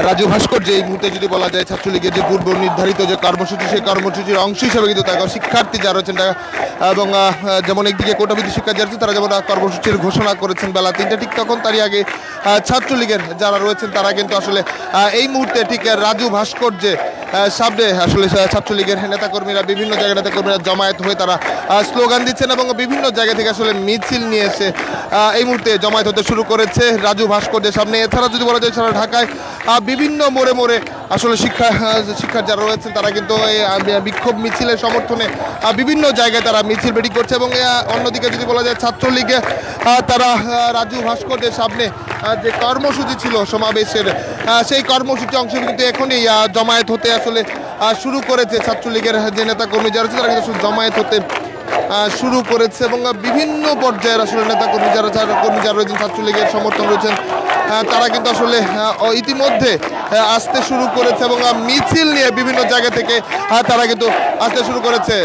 রাজু ভাস্কর যে এই মুহূর্তে যদি বলা যায় ছাত্রলীগের যে পূর্ব নির্ধারিত যে কর্মসূচি সেই কর্মসূচির অংশ হিসেবে কিন্তু তারা শিক্ষার্থী যারা রয়েছেন এবং যেমন একদিকে কোটাভিত্তিক শিক্ষা যারা তারা যেমন কর্মসূচির ঘোষণা করেছেন বেলা 3টা ঠিক তখন তারই আগে ছাত্রলীগের যারা রয়েছেন তারা কিন্তু আসলে এই মুহূর্তে ঠিক রাজু ভাস্কর যে সামনে আসলে ছাত্রলীগের নেতাকর্মীরা বিভিন্ন জায়গায় নেতাকর্মীরা জমায়েত হয়ে তারা স্লোগান দিচ্ছেন এবং বিভিন্ন জায়গা থেকে আসলে মিছিল নিয়ে এসে এই মুহূর্তে জমায়েত হতে শুরু করেছে রাজু ভাস্করের সামনে। এছাড়া যদি বলা যায় সারা ঢাকায় বিভিন্ন মোড়ে মোড়ে আসলে শিক্ষার যারা রয়েছেন তারা কিন্তু এই বিক্ষোভ মিছিলের সমর্থনে বিভিন্ন জায়গায় তারা মিছিল বেটি করছে এবং অন্যদিকে যদি বলা যায় ছাত্রলীগে তারা রাজু ভাস্করের সামনে যে কর্মসূচি ছিল সমাবেশের সেই কর্মসূচি অংশ কিন্তু এখনই জমায়েত হতে আসলে শুরু করেছে ছাত্রলীগের যে নেতাকর্মী যারা রয়েছে তারা কিন্তু জমায়েত হতে শুরু করেছে এবং বিভিন্ন পর্যায়ের আসলে নেতাকর্মী যারা রয়েছেন ছাত্রলীগের সমর্থন রয়েছেন তারা কিন্তু আসলে ইতিমধ্যে আসতে শুরু করেছে এবং মিছিল নিয়ে বিভিন্ন জায়গা থেকে তারা কিন্তু আসতে শুরু করেছে।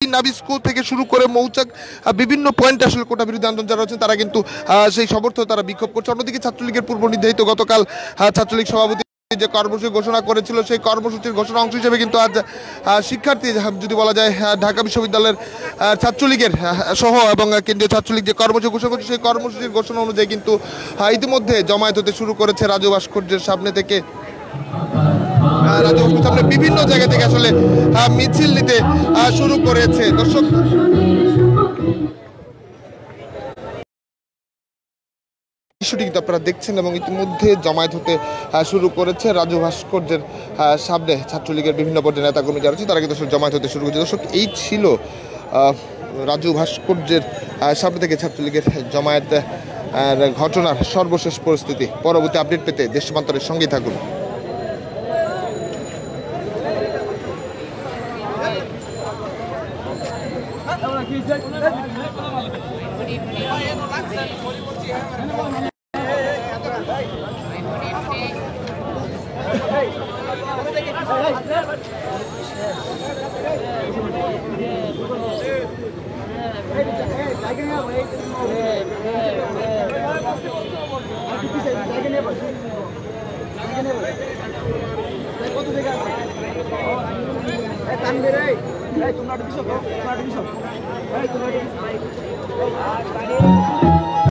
নাবি স্কুল থেকে শুরু করে মৌচাক বিভিন্ন পয়েন্ট আসলে কোটা বিরোধী আন্দোলন যারা রয়েছেন তারা কিন্তু সেই সমর্থন তারা বিক্ষোভ করছে। অন্যদিকে ছাত্রলীগের পূর্ব নির্ধারিত গতকাল ছাত্রলীগ সভাপতি যে কর্মসূচি ঘোষণা করেছিল সেই কর্মসূচির ঘোষণা অংশ হিসেবে কিন্তু আজ শিক্ষার্থী যদি বলা যায় ঢাকা বিশ্ববিদ্যালয়ের ছাত্রলীগের সহ এবং কেন্দ্রীয় ছাত্রলীগ যে কর্মসূচি ঘোষণা করছে সেই কর্মসূচির ঘোষণা অনুযায়ী কিন্তু ইতিমধ্যে জমায়েত হতে শুরু করেছে রাজু ভাস্কর্যের সামনে থেকে। রাজু ভাস্কর সামনে বিভিন্ন জায়গা থেকে আসলে মিছিল নিতে শুরু করেছে। দর্শক বিষয়টি কিন্তু আপনারা দেখছেন এবং ইতিমধ্যে জমায়েত হতে শুরু করেছে রাজু ভাস্কর্যের সামনে ছাত্রলীগের বিভিন্ন পর্যায়ের নেতাকর্মী যারা আছে তারা কিন্তু জমায়েত হতে শুরু করেছে। দর্শক এই ছিল রাজু ভাস্কর্যের সামনে থেকে ছাত্রলীগের জমায়েত ঘটনার সর্বশেষ পরিস্থিতি। পরবর্তী আপডেট পেতে দেশ সমান্তরের সঙ্গেই থাকুন। তোমরা